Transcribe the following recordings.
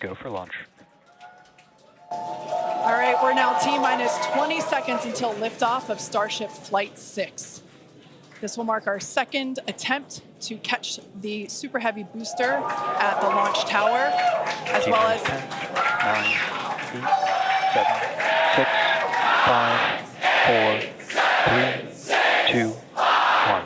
go for launch. All right, we're now T-minus 20 seconds until liftoff of Starship Flight 6. This will mark our second attempt to catch the Super Heavy booster at the launch tower, as well as 10, 9, 8, 7, 6, 5, 4, 3, 2, 1.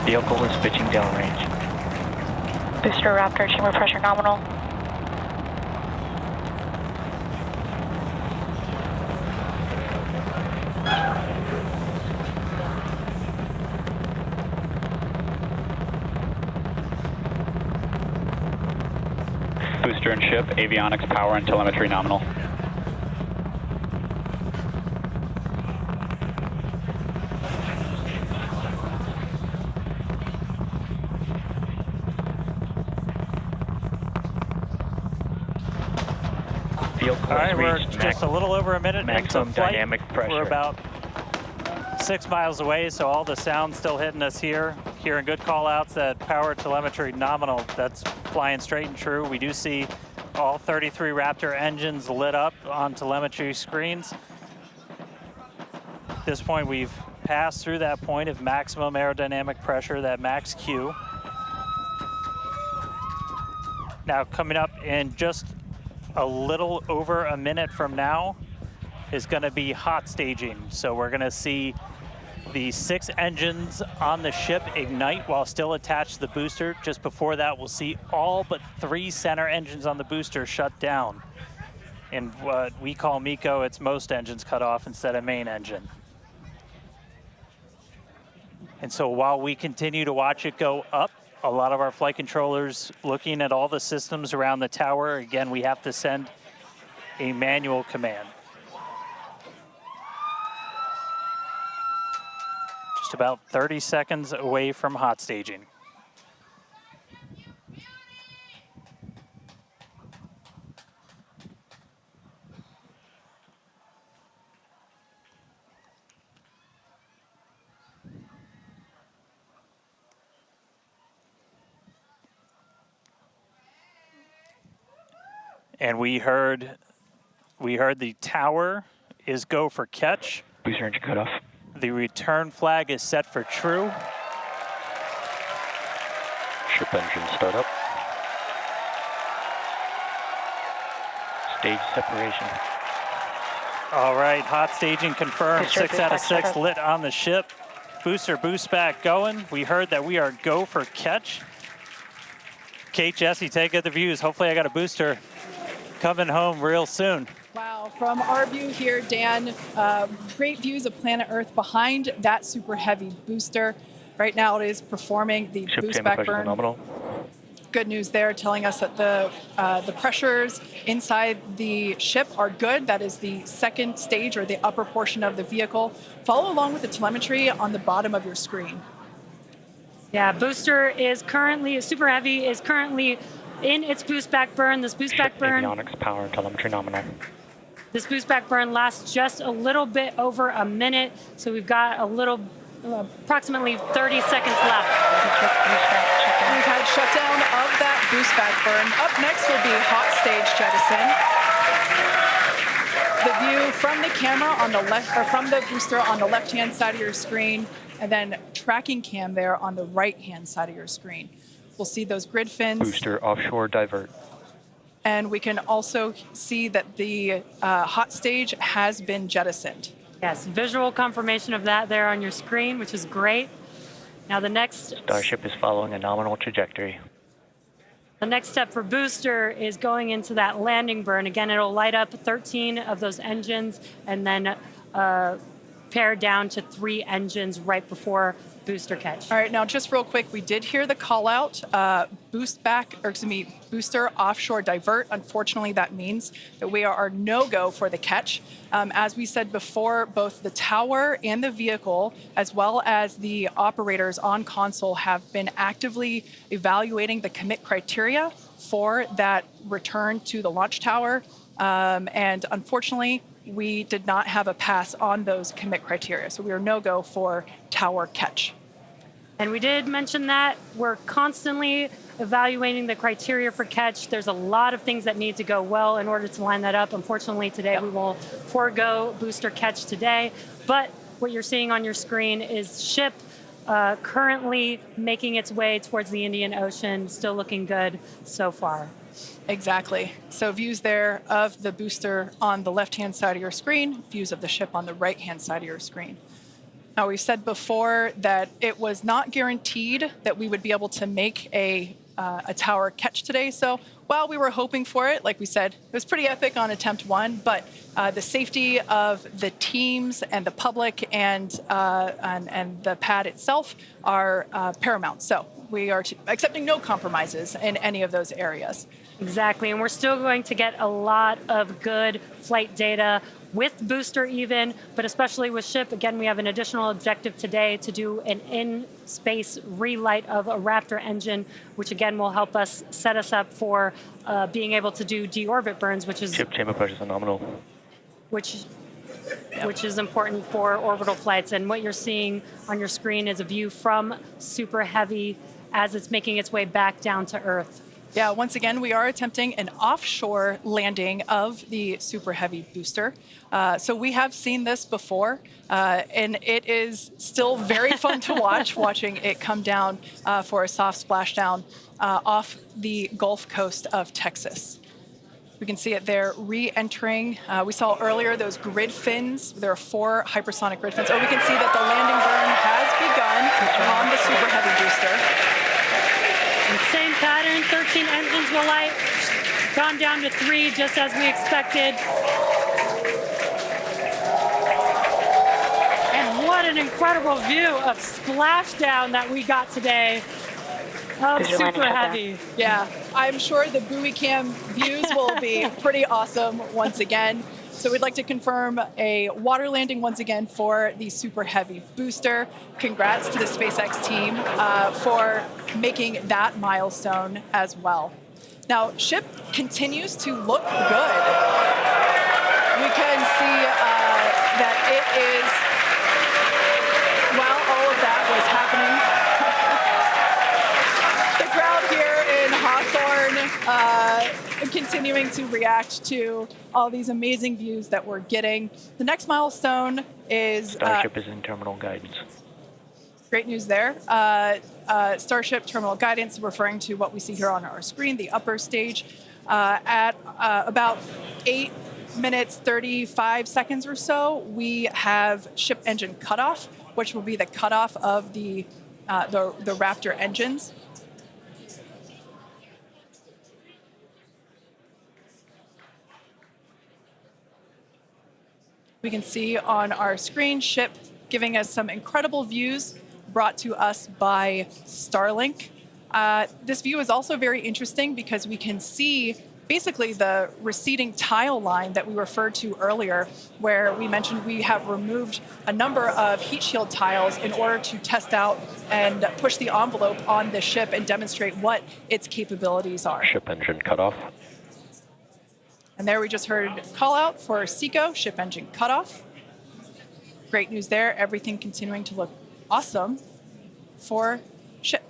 Vehicle is pitching downrange. Booster Raptor, chamber pressure nominal. Booster and ship, avionics, power, and telemetry nominal. All right, we're just a little over a minute maximum into flight. Dynamic pressure. We're about 6 miles away, so all the sound's still hitting us here. Hearing good call outs that power telemetry nominal, that's flying straight and true. We do see all 33 Raptor engines lit up on telemetry screens. At this point, we've passed through that point of maximum aerodynamic pressure, that max Q. Now coming up in just a little over a minute from now is going to be hot staging. So we're going to see the 6 engines on the ship ignite while still attached to the booster. Just before that, we'll see all but 3 center engines on the booster shut down. In what we call MECO, it's most engines cut off instead of main engine. And so while we continue to watch it go up, a lot of our flight controllers looking at all the systems around the tower. Again, we have to send a manual command. Just about 30 seconds away from hot staging. And we heard the tower is go for catch. Booster engine cut off. The return flag is set for true. Ship engine start up. Stage separation. All right, hot staging confirmed. Booster 6 out of 6 boost lit on the ship. Booster boost back going. We heard that we are go for catch. Kate, Jesse, take the views. Hopefully I got a booster coming home real soon. Wow, from our view here, Dan, great views of planet Earth behind that Super Heavy booster. Right now it is performing the Ship boost chamber back pressure burn. nominal. Good news there, telling us that the pressures inside the ship are good. That is the second stage, or the upper portion of the vehicle. Follow along with the telemetry on the bottom of your screen. Yeah, booster is currently, Super Heavy is currently in its boost back burn. This boost back burn, Avionics, power, and telemetry nominal. this boost back burn lasts just a little bit over a minute. So we've got a little, approximately 30 seconds left. We've had shutdown of that boost back burn. Up next will be hot stage jettison. The view from the camera on the left, or from the booster on the left-hand side of your screen, and then tracking cam there on the right-hand side of your screen. We'll see those grid fins. Booster offshore divert. And we can also see that the hot stage has been jettisoned. Yes, visual confirmation of that there on your screen, which is great. Now the next Starship is following a nominal trajectory. The next step for booster is going into that landing burn. Again, it'll light up 13 of those engines and then pare down to 3 engines right before booster catch. All right, now just real quick, we did hear the call out, booster offshore divert. Unfortunately, that means that we are no-go for the catch. As we said before, both the tower and the vehicle, as well as the operators on console, have been actively evaluating the commit criteria for that return to the launch tower. And unfortunately, we did not have a pass on those commit criteria. So we are no-go for tower catch. And we did mention that we're constantly evaluating the criteria for catch. There's a lot of things that need to go well in order to line that up. Unfortunately, today we will forego booster catch today. But what you're seeing on your screen is ship currently making its way towards the Indian Ocean, still looking good so far. Exactly. So views there of the booster on the left-hand side of your screen, views of the ship on the right-hand side of your screen. Now, we said before that it was not guaranteed that we would be able to make a tower catch today. So while we were hoping for it, like we said, it was pretty epic on attempt 1, but the safety of the teams and the public and the pad itself are paramount. So we are accepting no compromises in any of those areas. Exactly, and we're still going to get a lot of good flight data with booster even, but especially with ship. Again, we have an additional objective today to do an in-space relight of a Raptor engine, which again will help us set us up for being able to do deorbit burns, which is Ship chamber pressures are nominal. which is important for orbital flights. And what you're seeing on your screen is a view from Super Heavy as it's making its way back down to Earth. Yeah, once again, we are attempting an offshore landing of the Super Heavy booster. So we have seen this before, and it is still very fun to watch, watching it come down for a soft splashdown off the Gulf Coast of Texas. We can see it there re-entering. We saw earlier those grid fins. There are 4 hypersonic grid fins. Oh, we can see that the landing burn has begun on the Super Heavy booster. And same pattern, 13 engines will light, gone down to 3 just as we expected. And what an incredible view of splashdown that we got today of Super Heavy. Yeah, I'm sure the buoy cam views will be pretty awesome once again. So we'd like to confirm a water landing once again for the Super Heavy booster. Congrats to the SpaceX team for making that milestone as well. Now, ship continues to look good. We can see that it is, while all of that was happening, the crowd here in Hawthorne continuing to react to all these amazing views that we're getting. The next milestone is... Starship is in terminal guidance. Great news there. Starship terminal guidance, referring to what we see here on our screen, the upper stage, at about 8 minutes, 35 seconds or so, we have ship engine cutoff, which will be the cutoff of the Raptor engines. We can see on our screen ship giving us some incredible views brought to us by Starlink. This view is also very interesting because we can see basically the receding tile line that we referred to earlier, where we mentioned we have removed a number of heat shield tiles in order to test out and push the envelope on the ship and demonstrate what its capabilities are. Ship engine cutoff. And there we just heard call out for SECO, ship engine cutoff. Great news there. Everything continuing to look awesome for ship.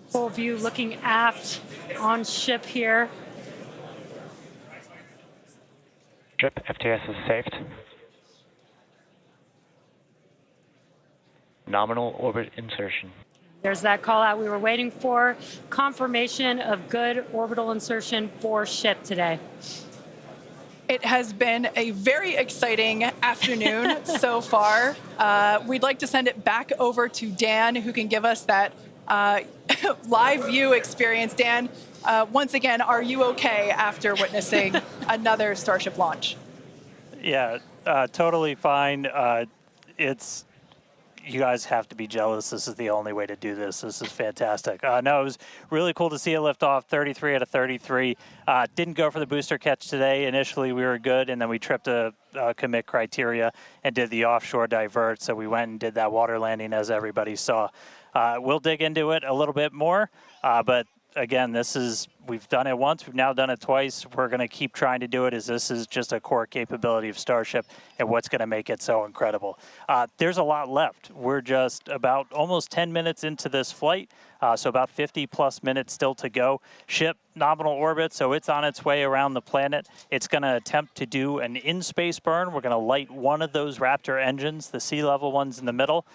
Full view looking aft on ship here. Ship FTS is saved. Nominal orbit insertion. There's that call out we were waiting for. Confirmation of good orbital insertion for ship today. It has been a very exciting afternoon so far. We'd like to send it back over to Dan, who can give us that live view experience. Dan, once again, are you okay after witnessing another Starship launch? Yeah, totally fine. It's, you guys have to be jealous. This is the only way to do this. This is fantastic. No, it was really cool to see it lift off 33 out of 33. Didn't go for the booster catch today. Initially, we were good, and then we tripped a commit criteria and did the offshore divert. So we went and did that water landing, as everybody saw. We'll dig into it a little bit more, but again, we've done it once, we've now done it twice. We're going to keep trying to do it, as this is just a core capability of Starship and what's going to make it so incredible. There's a lot left. We're just about almost 10 minutes into this flight, so about 50 plus minutes still to go. Ship nominal orbit, so it's on its way around the planet. It's going to attempt to do an in-space burn. We're going to light one of those Raptor engines, the sea level ones in the middle,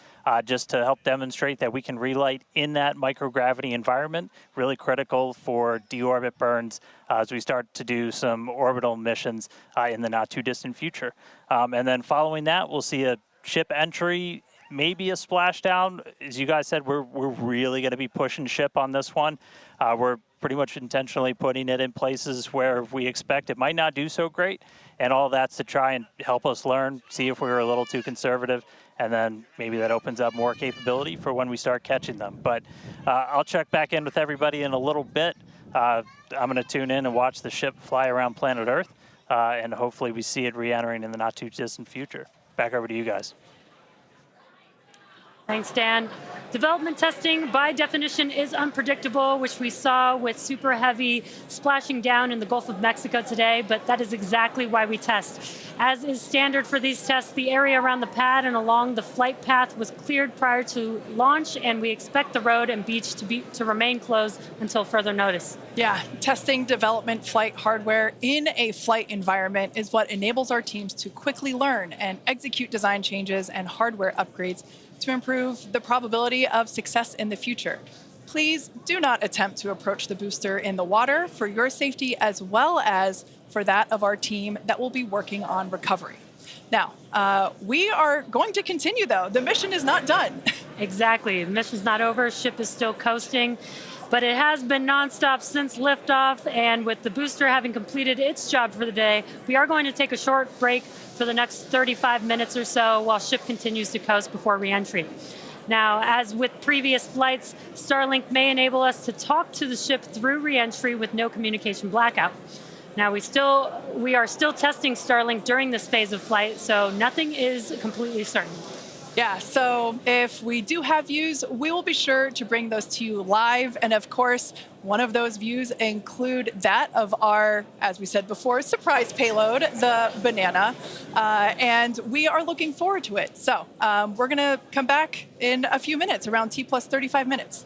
just to help demonstrate that we can relight in that microgravity environment. Really critical for deorbit burns as we start to do some orbital missions in the not too distant future. And then following that, we'll see a ship entry, maybe a splashdown. As you guys said, we're really going to be pushing ship on this one. We're pretty much intentionally putting it in places where we expect it might not do so great, and all that's to try and help us learn, see if we were a little too conservative, and then maybe that opens up more capability for when we start catching them. But I'll check back in with everybody in a little bit. I'm going to tune in and watch the ship fly around planet Earth, and hopefully we see it re-entering in the not too distant future. Back over to you guys. Thanks, Dan. Development testing, by definition, is unpredictable, which we saw with Super Heavy splashing down in the Gulf of Mexico today, but that is exactly why we test. As is standard for these tests, the area around the pad and along the flight path was cleared prior to launch, and we expect the road and beach to remain closed until further notice. Yeah, testing development flight hardware in a flight environment is what enables our teams to quickly learn and execute design changes and hardware upgrades to improve the probability of success in the future. Please do not attempt to approach the booster in the water for your safety as well as for that of our team that will be working on recovery. Now, we are going to continue though. The mission is not done. Exactly, the mission's not over, ship is still coasting, but it has been nonstop since liftoff, and with the booster having completed its job for the day, we are going to take a short break for the next 35 minutes or so while ship continues to coast before re-entry. Now, as with previous flights, Starlink may enable us to talk to the ship through re-entry with no communication blackout. Now, we are still testing Starlink during this phase of flight, so nothing is completely certain. Yeah, so if we do have views, we will be sure to bring those to you live. And of course, one of those views include that of our, as we said before, surprise payload, the Banana. And we are looking forward to it. So we're going to come back in a few minutes, around T plus 35 minutes.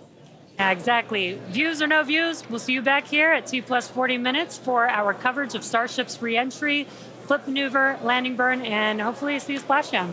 Yeah, exactly. Views or no views, we'll see you back here at T plus 40 minutes for our coverage of Starship's re-entry, flip maneuver, landing burn, and hopefully see a splashdown.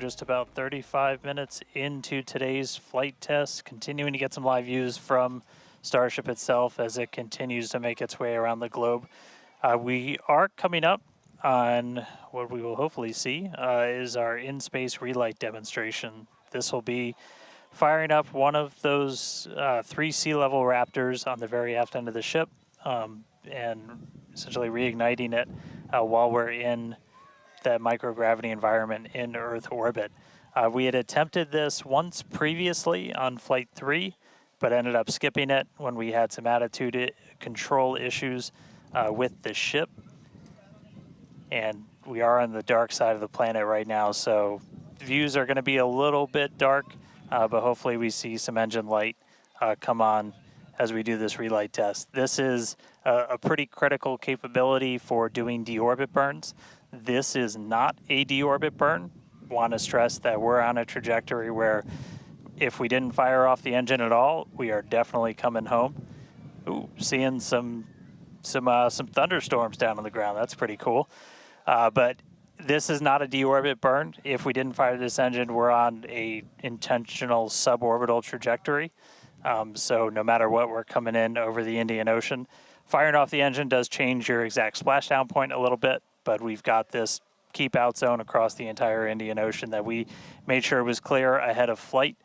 just about 35 minutes into today's flight test, continuing to get some live views from Starship itself as it continues to make its way around the globe. We are coming up on what we will hopefully see is our in-space relight demonstration. This will be firing up one of those 3 sea-level Raptors on the very aft end of the ship and essentially reigniting it while we're in that microgravity environment in Earth orbit. We had attempted this once previously on Flight 3, but ended up skipping it when we had some attitude control issues with the ship. And we are on the dark side of the planet right now, so views are going to be a little bit dark, but hopefully we see some engine light come on as we do this relight test. This is a pretty critical capability for doing deorbit burns. This is not a deorbit burn. Want to stress that we're on a trajectory where if we didn't fire off the engine at all, we are definitely coming home. Ooh, seeing some thunderstorms down on the ground. That's pretty cool. But this is not a deorbit burn. If we didn't fire this engine, we're on a intentional suborbital trajectory. So no matter what, we're coming in over the Indian Ocean. Firing off the engine does change your exact splashdown point a little bit, but we've got this keep out zone across the entire Indian Ocean that we made sure was clear ahead of flight,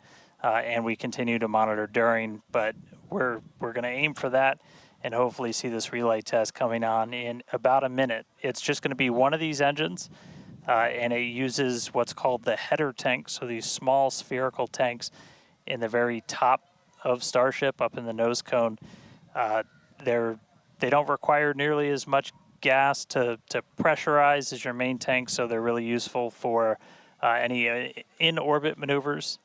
and we continue to monitor during, but we're going to aim for that and hopefully see this relight test coming on in about a minute. It's just going to be one of these engines, and it uses what's called the header tank, so these small spherical tanks in the very top of Starship up in the nose cone. They don't require nearly as much gas to pressurize as your main tank, so they're really useful for any in-orbit maneuvers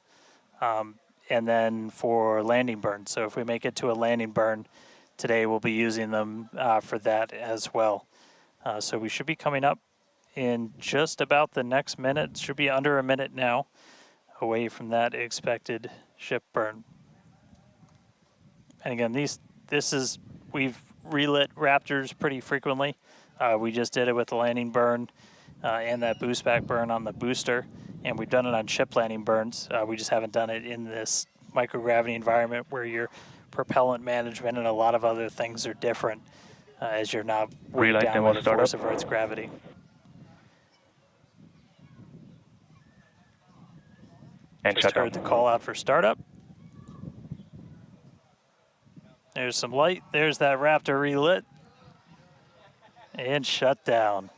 and then for landing burns. So if we make it to a landing burn today, we'll be using them for that as well. So we should be coming up in just about the next minute. Should be under a minute now away from that expected ship burn. And again, we've relit Raptors pretty frequently. We just did it with the landing burn and that boost back burn on the booster, and we've done it on ship landing burns. We just haven't done it in this microgravity environment where your propellant management and a lot of other things are different as you're not weighed down by the force of Earth's gravity. And just heard the call out for startup. There's some light. There's that Raptor relit. And shut down.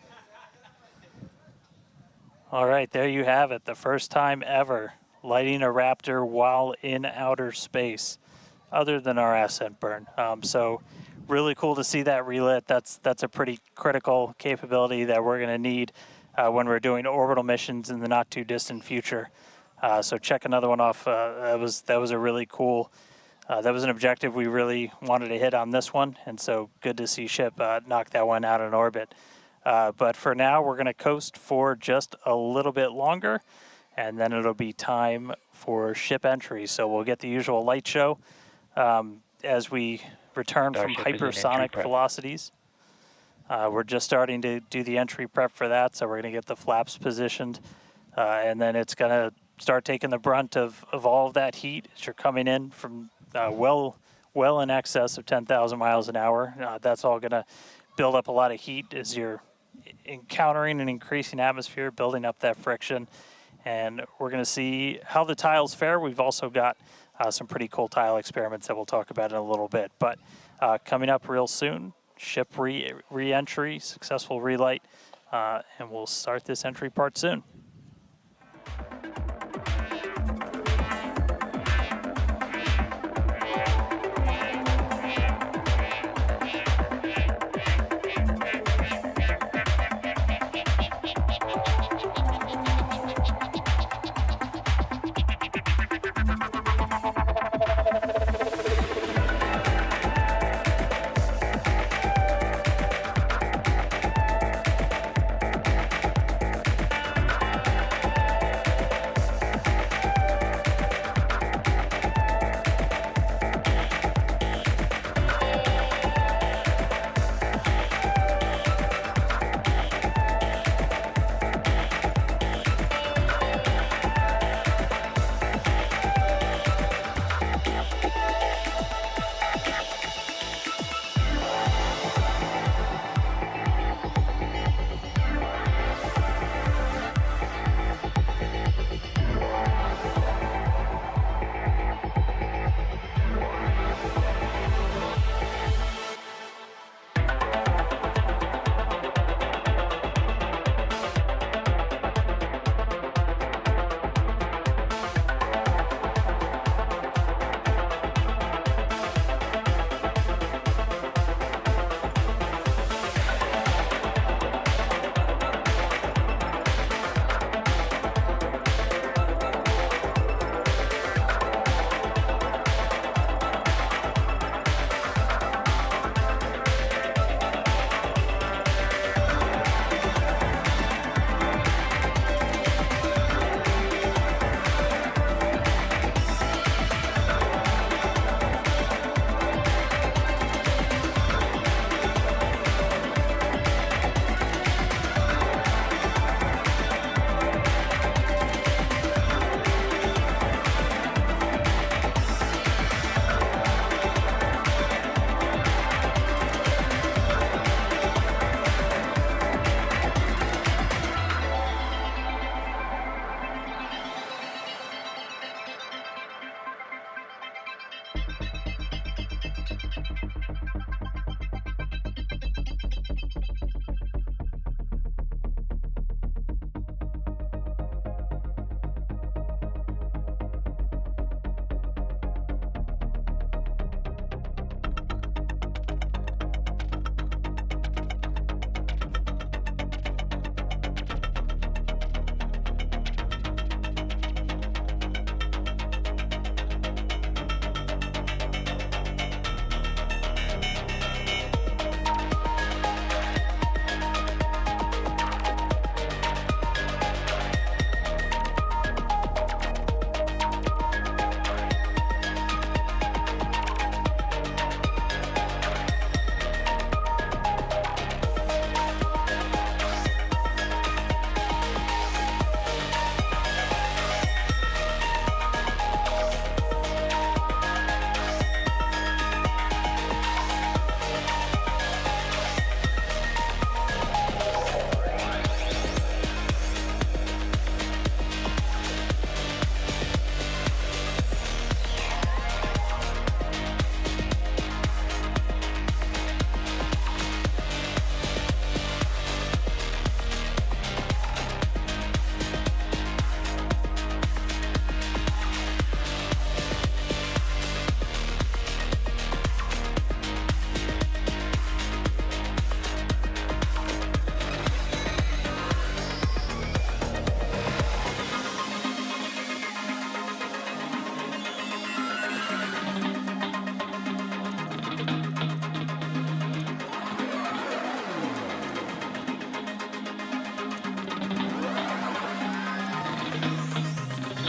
All right, there you have it. The first time ever lighting a Raptor while in outer space, other than our ascent burn. So really cool to see that relit. That's a pretty critical capability that we're going to need when we're doing orbital missions in the not too distant future. So check another one off. That was a really cool. That was an objective we really wanted to hit on this one, and so good to see ship knock that one out in orbit. But for now, we're going to coast for just a little bit longer, and then it'll be time for ship entry. So we'll get the usual light show as we return from hypersonic velocities. We're just starting to do the entry prep for that, so we're going to get the flaps positioned, and then it's going to start taking the brunt of all of that heat as you're coming in from well in excess of 10,000 miles an hour. That's all going to build up a lot of heat as you're encountering an increasing atmosphere, building up that friction. And we're going to see how the tiles fare. We've also got some pretty cool tile experiments that we'll talk about in a little bit. But coming up real soon, ship re-entry, successful relight, and we'll start this entry part soon.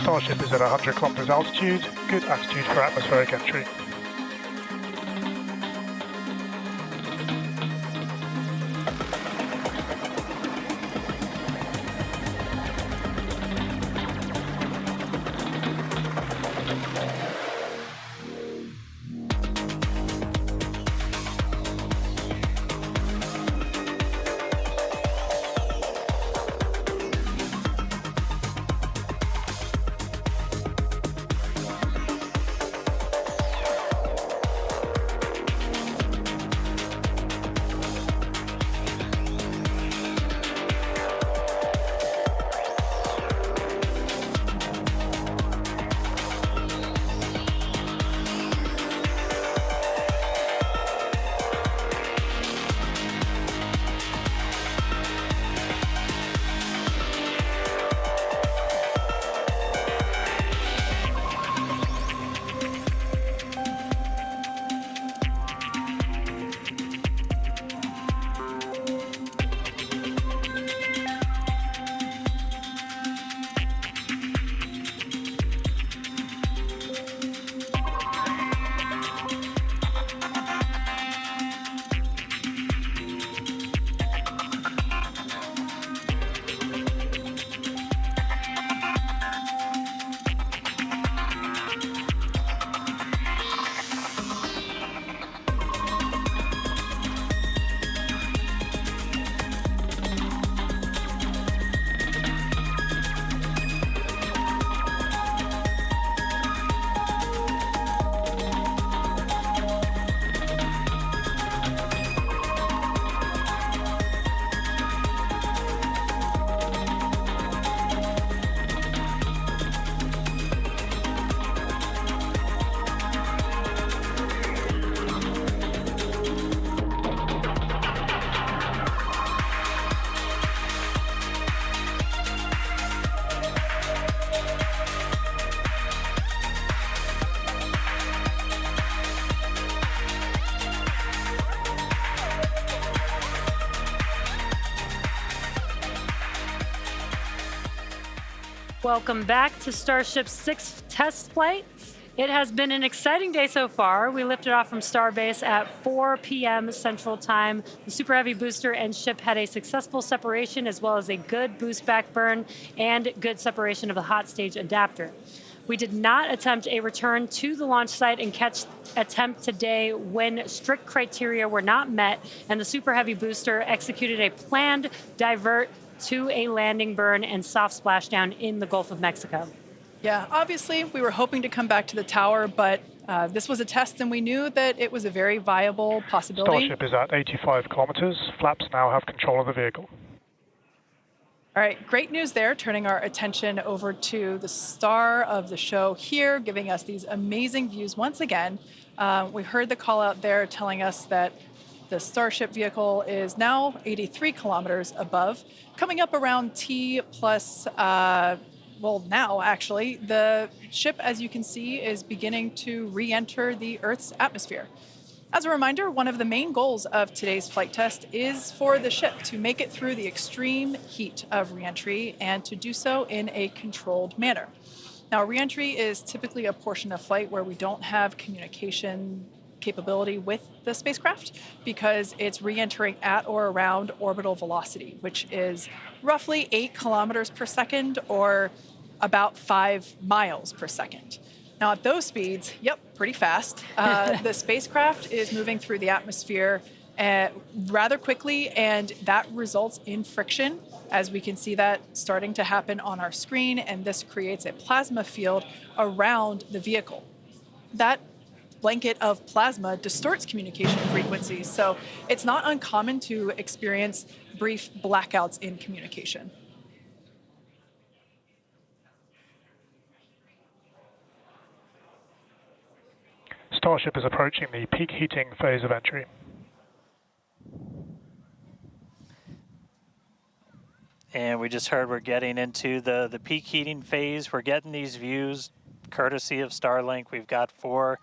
Starship is at 100 kilometers altitude, good attitude for atmospheric entry. Welcome back to Starship's 6th test flight. It has been an exciting day so far. We lifted off from Starbase at 4 p.m. Central Time. The Super Heavy booster and ship had a successful separation as well as a good boost back burn and good separation of the hot stage adapter. We did not attempt a return to the launch site and catch attempt today when strict criteria were not met and the Super Heavy booster executed a planned divert to a landing burn and soft splashdown in the Gulf of Mexico. Yeah, obviously we were hoping to come back to the tower, but this was a test and we knew that it was a very viable possibility. Starship is at 85 kilometers. Flaps now have control of the vehicle. All right, great news there, turning our attention over to the star of the show here, giving us these amazing views once again. We heard the call out there telling us that the Starship vehicle is now 83 kilometers above, coming up around T plus, well, now actually, the ship, as you can see, is beginning to re-enter the Earth's atmosphere. As a reminder, one of the main goals of today's flight test is for the ship to make it through the extreme heat of re-entry and to do so in a controlled manner. Now, re-entry is typically a portion of flight where we don't have communication capability with the spacecraft because it's re-entering at or around orbital velocity, which is roughly 8 kilometers per second or about 5 miles per second. Now at those speeds, yep, pretty fast, the spacecraft is moving through the atmosphere rather quickly, and that results in friction, as we can see that starting to happen on our screen, and this creates a plasma field around the vehicle. That blanket of plasma distorts communication frequencies, so it's not uncommon to experience brief blackouts in communication. Starship is approaching the peak heating phase of entry. And we just heard we're getting into the peak heating phase. We're getting these views courtesy of Starlink. We've got 4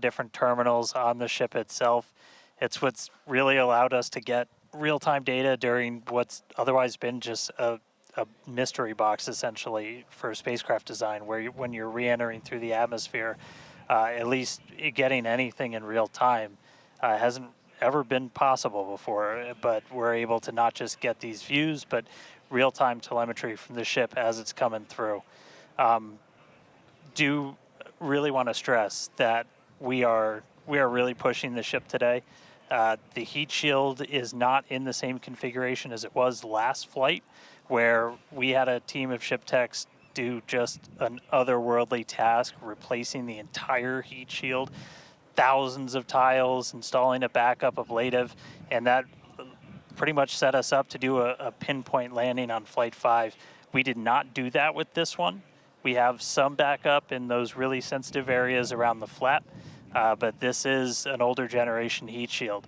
different terminals on the ship itself. It's what's really allowed us to get real-time data during what's otherwise been just a a mystery box essentially for spacecraft design, where when you're re-entering through the atmosphere, at least getting anything in real time hasn't ever been possible before. But we're able to not just get these views, but real-time telemetry from the ship as it's coming through. Do really want to stress that we are really pushing the ship today. The heat shield is not in the same configuration as it was last flight, where we had a team of ship techs do just an otherworldly task, replacing the entire heat shield, thousands of tiles, installing a backup ablative, and that pretty much set us up to do a pinpoint landing on Flight 5. We did not do that with this one. We have some backup in those really sensitive areas around the flap, but this is an older generation heat shield.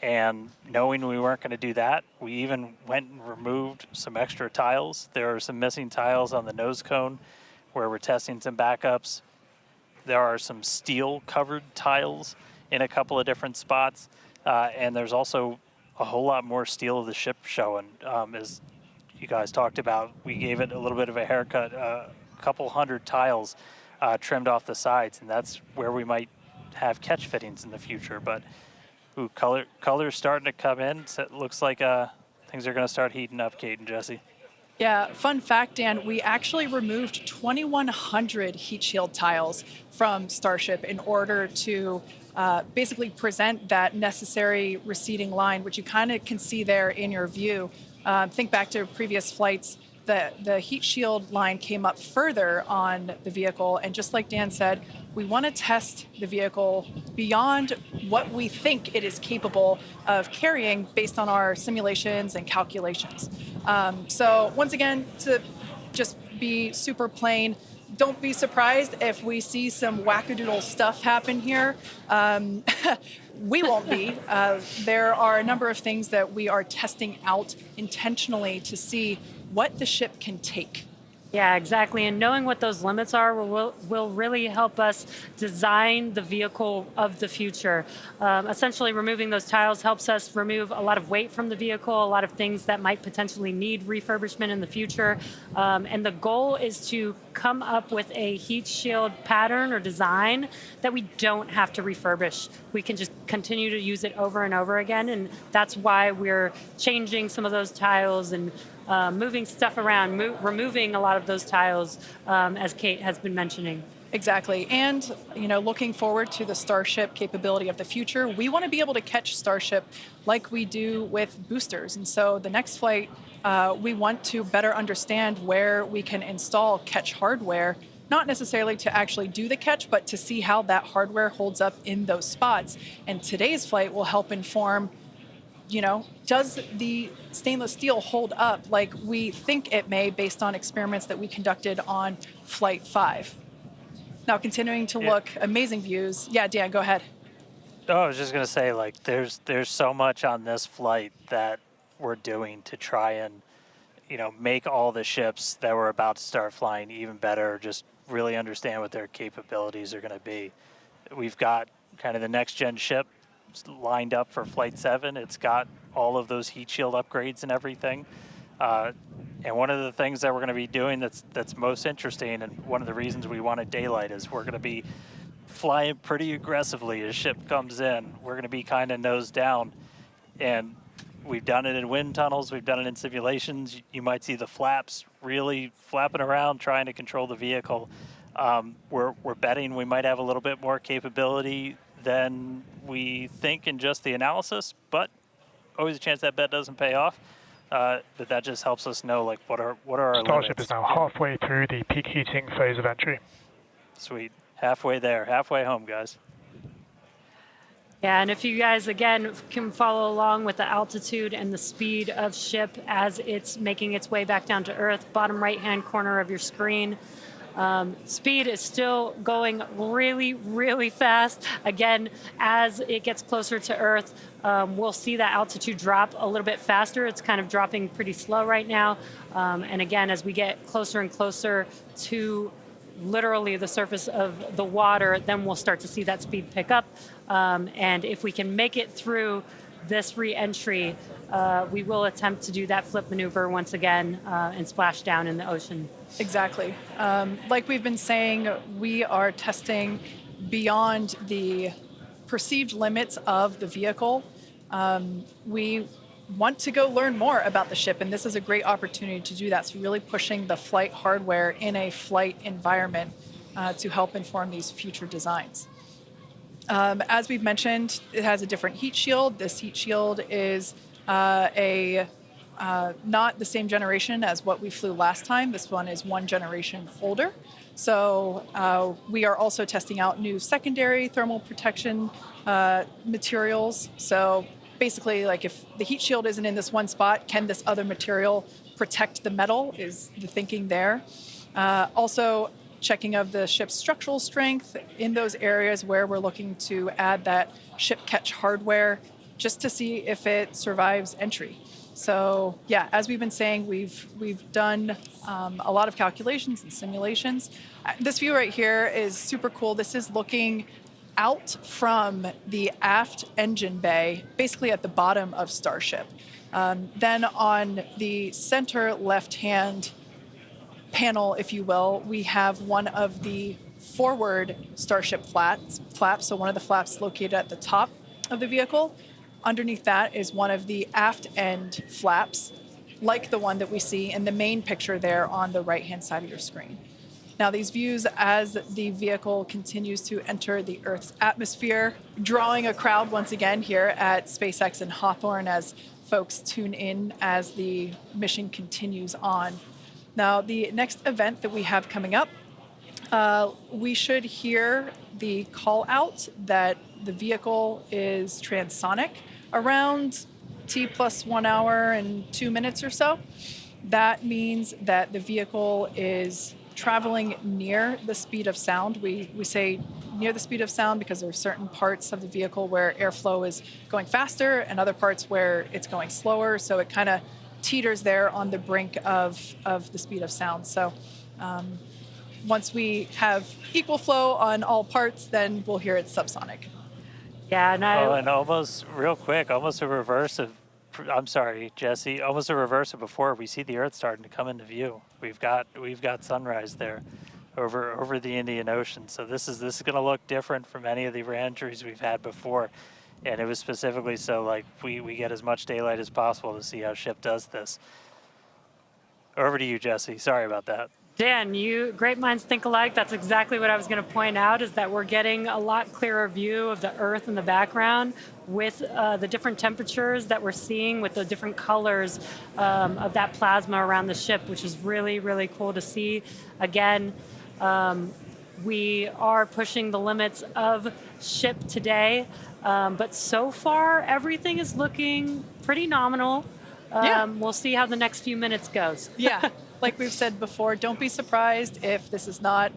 And knowing we weren't going to do that, we even went and removed some extra tiles. There are some missing tiles on the nose cone where we're testing some backups. There are some steel-covered tiles in a couple of different spots, and there's also a whole lot more steel of the ship showing. As you guys talked about, we gave it a little bit of a haircut, a couple hundred tiles trimmed off the sides, and that's where we might have catch fittings in the future. But ooh, color's starting to come in, so it looks like things are going to start heating up, Kate and Jesse. Yeah, fun fact, Dan, we actually removed 2,100 heat shield tiles from Starship in order to basically present that necessary receding line, which you kind of can see there in your view. Think back to previous flights. The heat shield line came up further on the vehicle, and just like Dan said, we want to test the vehicle beyond what we think it is capable of carrying based on our simulations and calculations. So once again, to just be super plain, don't be surprised if we see some wackadoodle stuff happen here. We won't be. There are a number of things that we are testing out intentionally to see what the ship can take. Yeah, exactly. And knowing what those limits are will really help us design the vehicle of the future. Essentially, removing those tiles helps us remove a lot of weight from the vehicle, a lot of things that might potentially need refurbishment in the future. And the goal is to come up with a heat shield pattern or design that we don't have to refurbish. We can just continue to use it over and over again. And that's why we're changing some of those tiles and moving stuff around, removing a lot of those tiles, as Kate has been mentioning. Exactly. And, looking forward to the Starship capability of the future, we want to be able to catch Starship like we do with boosters. And so the next flight, we want to better understand where we can install catch hardware, not necessarily to actually do the catch, but to see how that hardware holds up in those spots. And today's flight will help inform, does the stainless steel hold up like we think it may based on experiments that we conducted on Flight 5? Now, continuing to look, amazing views. Yeah, Dan, go ahead. Oh, I was just going to say, there's so much on this flight that we're doing to try and, make all the ships that we're about to start flying even better, just really understand what their capabilities are going to be. We've got kind of the next-gen ship lined up for Flight 7. It's got all of those heat shield upgrades and everything. And one of the things that we're going to be doing that's most interesting, and one of the reasons we wanted daylight, is we're going to be flying pretty aggressively as ship comes in. We're going to be kind of nose down, and we've done it in wind tunnels, we've done it in simulations. You might see the flaps really flapping around trying to control the vehicle. We're betting we might have a little bit more capability than we think in just the analysis, but always a chance that bet doesn't pay off. But that just helps us know what are our Starship limits. is now halfway through the peak heating phase of entry. Sweet. Halfway there. Halfway home, guys. Yeah, and if you guys, again, can follow along with the altitude and the speed of ship as it's making its way back down to Earth, bottom right-hand corner of your screen. Speed is still going really, really fast. Again, as it gets closer to Earth, we'll see that altitude drop a little bit faster. It's kind of dropping pretty slow right now. And again, as we get closer and closer to literally the surface of the water, then we'll start to see that speed pick up. And if we can make it through this re-entry, we will attempt to do that flip maneuver once again and splash down in the ocean. Exactly. Like we've been saying, we are testing beyond the perceived limits of the vehicle. We want to go learn more about the ship, and this is a great opportunity to do that. So really pushing the flight hardware in a flight environment to help inform these future designs. As we've mentioned, it has a different heat shield. This heat shield is not the same generation as what we flew last time. This one is one generation older. So we are also testing out new secondary thermal protection materials. So basically, like if the heat shield isn't in this one spot, can this other material protect the metal is the thinking there. Also checking of the ship's structural strength in those areas where we're looking to add that ship catch hardware just to see if it survives entry. So yeah, as we've been saying, we've done a lot of calculations and simulations. This view right here is super cool. This is looking out from the aft engine bay, basically at the bottom of Starship. Then on the center left-hand panel, if you will, we have one of the forward Starship flaps, so one of the flaps located at the top of the vehicle. Underneath that is one of the aft end flaps, like the one that we see in the main picture there on the right-hand side of your screen. Now, these views, as the vehicle continues to enter the Earth's atmosphere, drawing a crowd once again here at SpaceX in Hawthorne as folks tune in as the mission continues on. Now, the next event that we have coming up, we should hear the call out that the vehicle is transonic around T plus 1 hour and 2 minutes or so. That means that the vehicle is traveling near the speed of sound. We say near the speed of sound because there are certain parts of the vehicle where airflow is going faster and other parts where it's going slower. So it kind of teeters there on the brink of the speed of sound. So once we have equal flow on all parts, then we'll hear it's subsonic. Yeah, and almost real quick, almost a reverse of, I'm sorry, Jesse, almost a reverse of before. We see the Earth starting to come into view. We've got sunrise there over the Indian Ocean. So this is going to look different from any of the re-entries we've had before. And it was specifically so like we get as much daylight as possible to see how ship does this. Over to you, Jesse. Sorry about that. Dan, great minds think alike. That's exactly what I was going to point out, is that we're getting a lot clearer view of the Earth in the background with the different temperatures that we're seeing with the different colors of that plasma around the ship, which is really, really cool to see. Again, we are pushing the limits of ship today, but so far everything is looking pretty nominal. We'll see how the next few minutes goes. Yeah. Like we've said before, don't be surprised if this is not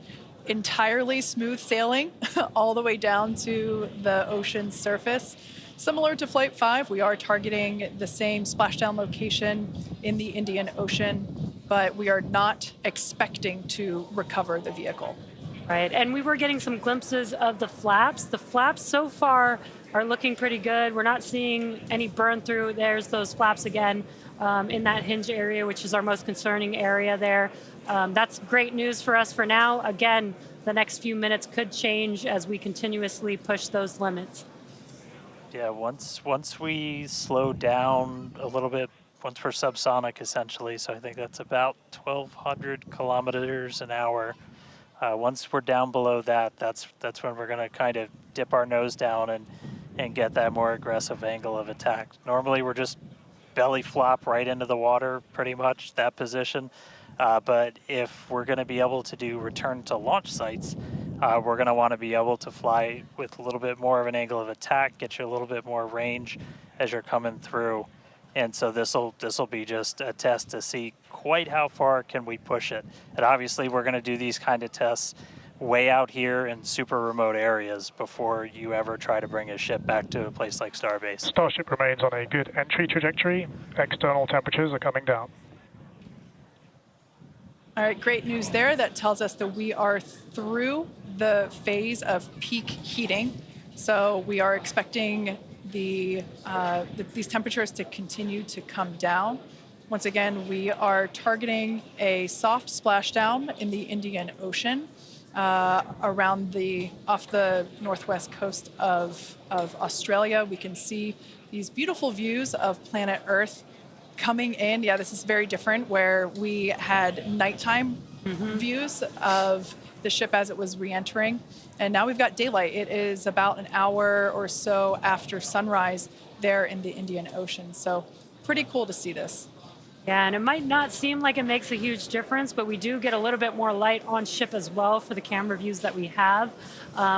entirely smooth sailing all the way down to the ocean's surface. Similar to Flight 5, we are targeting the same splashdown location in the Indian Ocean, but we are not expecting to recover the vehicle. Right, and we were getting some glimpses of the flaps. The flaps so far are looking pretty good. We're not seeing any burn through. There's those flaps again. In that hinge area, which is our most concerning area there. That's great news for us for now. Again, the next few minutes could change as we continuously push those limits. Yeah, once we slow down a little bit, once we're subsonic essentially, so I think that's about 1,200 kilometers an hour. Once we're down below that, that's when we're going to kind of dip our nose down and get that more aggressive angle of attack. Normally we're just belly flop right into the water, pretty much, that position. But if we're going to be able to do return to launch sites, we're going to want to be able to fly with a little bit more of an angle of attack, get you a little bit more range as you're coming through. And so this'll be just a test to see quite how far can we push it. And obviously we're going to do these kind of tests way out here in super remote areas before you ever try to bring a ship back to a place like Starbase. Starship remains on a good entry trajectory. External temperatures are coming down. All right, great news there. That tells us that we are through the phase of peak heating. So we are expecting these temperatures to continue to come down. Once again, we are targeting a soft splashdown in the Indian Ocean off the northwest coast of Australia. We can see these beautiful views of planet Earth coming in. Yeah, this is very different, where we had nighttime views of the ship as it was re-entering, and now we've got daylight. It is about an hour or so after sunrise there in the Indian Ocean, so pretty cool to see this. Yeah, and it might not seem like it makes a huge difference, but we do get a little bit more light on ship as well for the camera views that we have,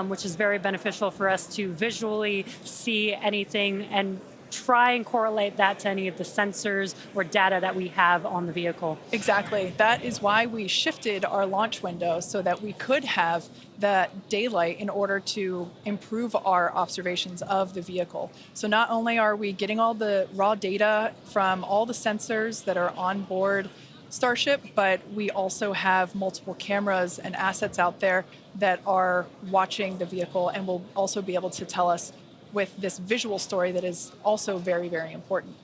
which is very beneficial for us to visually see anything and try and correlate that to any of the sensors or data that we have on the vehicle. Exactly. That is why we shifted our launch window so that we could have that daylight in order to improve our observations of the vehicle. So not only are we getting all the raw data from all the sensors that are on board Starship, but we also have multiple cameras and assets out there that are watching the vehicle and will also be able to tell us with this visual story that is also very, very important.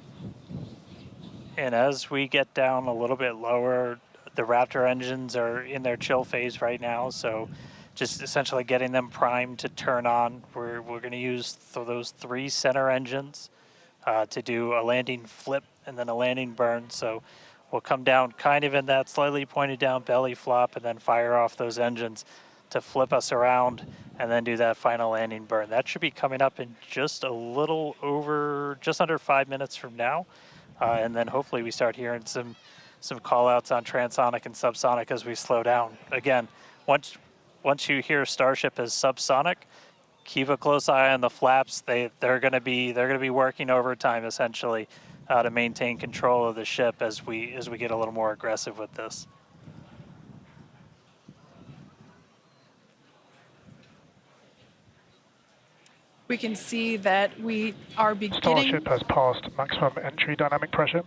And as we get down a little bit lower, the Raptor engines are in their chill phase right now, so just essentially getting them primed to turn on. We're going to use those 3 center engines to do a landing flip and then a landing burn. So we'll come down kind of in that slightly pointed down belly flop and then fire off those engines to flip us around and then do that final landing burn. That should be coming up in just under 5 minutes from now. And then hopefully we start hearing some call outs on transonic and subsonic as we slow down. Again, once you hear Starship as subsonic, keep a close eye on the flaps. They're going to be working overtime essentially to maintain control of the ship as we get a little more aggressive with this. We can see that we are beginning... Starship has passed maximum entry dynamic pressure.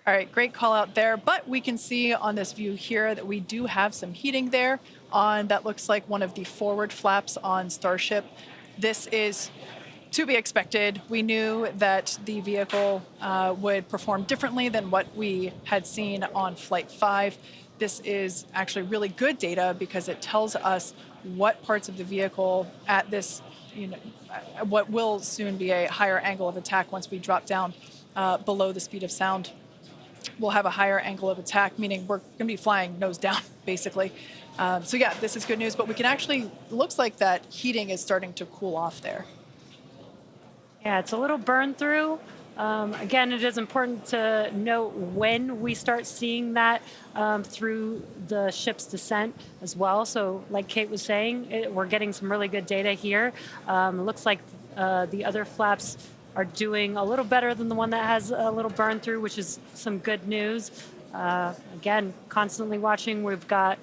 All right, great call out there. But we can see on this view here that we do have some heating there on that looks like one of the forward flaps on Starship. This is to be expected. We knew that the vehicle would perform differently than what we had seen on Flight 5. This is actually really good data because it tells us what parts of the vehicle at this, what will soon be a higher angle of attack once we drop down below the speed of sound. We'll have a higher angle of attack, meaning we're going to be flying nose down, basically. So yeah, this is good news, but we can actually, looks like that heating is starting to cool off there. Yeah, it's a little burn through. Again, it is important to note when we start seeing that through the ship's descent as well. So like Kate was saying, we're getting some really good data here. It looks like the other flaps are doing a little better than the one that has a little burn through, which is some good news. Again, constantly watching. We've got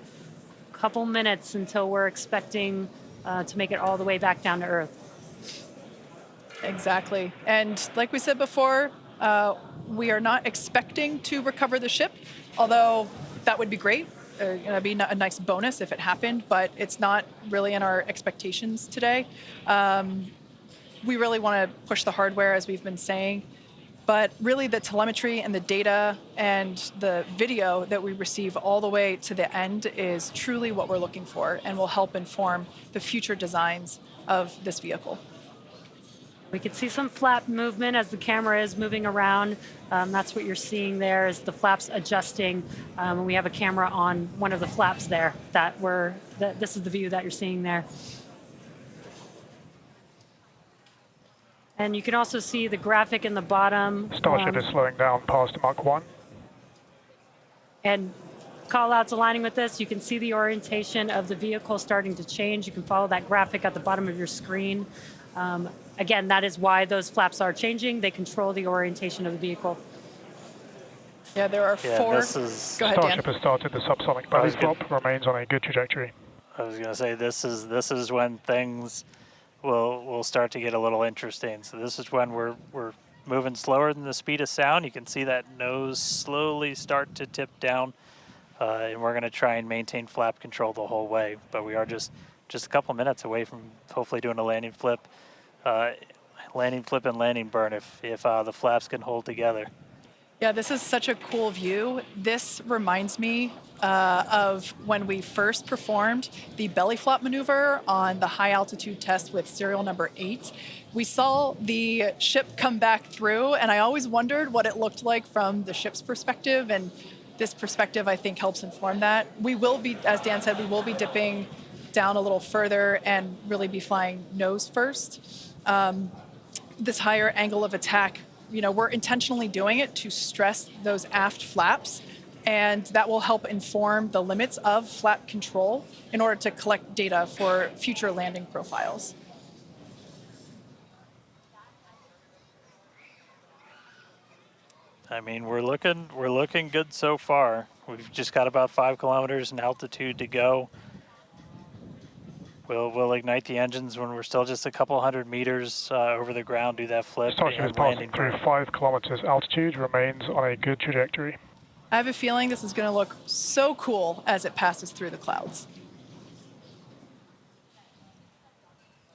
a couple minutes until we're expecting to make it all the way back down to Earth. Exactly. And like we said before, we are not expecting to recover the ship, although that would be great. It'd be a nice bonus if it happened, but it's not really in our expectations today. We really want to push the hardware, as we've been saying, but really the telemetry and the data and the video that we receive all the way to the end is truly what we're looking for and will help inform the future designs of this vehicle. We can see some flap movement as the camera is moving around. That's what you're seeing there is the flaps adjusting. We have a camera on one of the flaps there this is the view that you're seeing there. And you can also see the graphic in the bottom. Starship is slowing down past Mach 1. And call outs aligning with this. You can see the orientation of the vehicle starting to change. You can follow that graphic at the bottom of your screen. Again, that is why those flaps are changing. They control the orientation of the vehicle. Yeah, there are four. Go ahead, Starship Dan. has started the subsonic belly flop, remains on a good trajectory. I was going to say this is when things will start to get a little interesting. So this is when we're moving slower than the speed of sound. You can see that nose slowly start to tip down, and we're going to try and maintain flap control the whole way. But we are just just a couple minutes away from hopefully doing a landing flip and landing burn if the flaps can hold together. Yeah, this is such a cool view. This reminds me of when we first performed the belly flop maneuver on the high altitude test with serial number 8. We saw the ship come back through, and I always wondered what it looked like from the ship's perspective, and this perspective, I think, helps inform that. We will be, as Dan said, we will be dipping down a little further and really be flying nose first. This higher angle of attack, we're intentionally doing it to stress those aft flaps, and that will help inform the limits of flap control in order to collect data for future landing profiles. I mean, we're looking good so far. We've just got about 5 kilometers in altitude to go. We'll ignite the engines when we're still just a couple hundred meters over the ground, do that flip. Starship is passing through 5 kilometers altitude, remains on a good trajectory. I have a feeling this is going to look so cool as it passes through the clouds.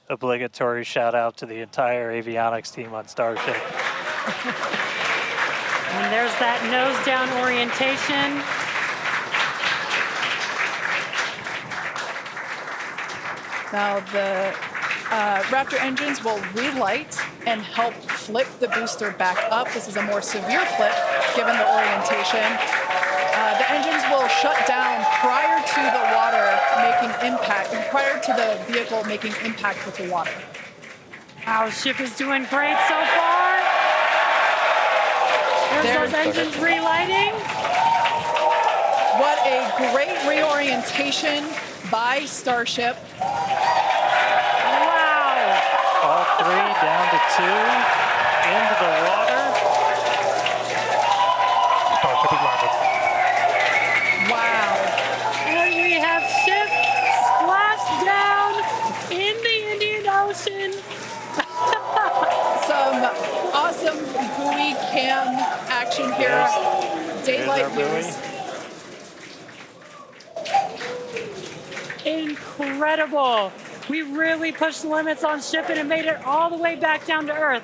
Obligatory shout out to the entire avionics team on Starship. And there's that nose down orientation. Now the Raptor engines will relight and help flip the booster back up. This is a more severe flip given the orientation. The engines will shut down prior to the water making impact, prior to the vehicle making impact with the water. Our ship is doing great so far. There's those engines relighting. What a great reorientation by Starship. Wow. All 3 down to 2 into the water. Starship is landed. Wow. And we have ship splashed down in the Indian Ocean. Some awesome buoy cam action here. Daylight views. Incredible. We really pushed the limits on shipping and made it all the way back down to Earth.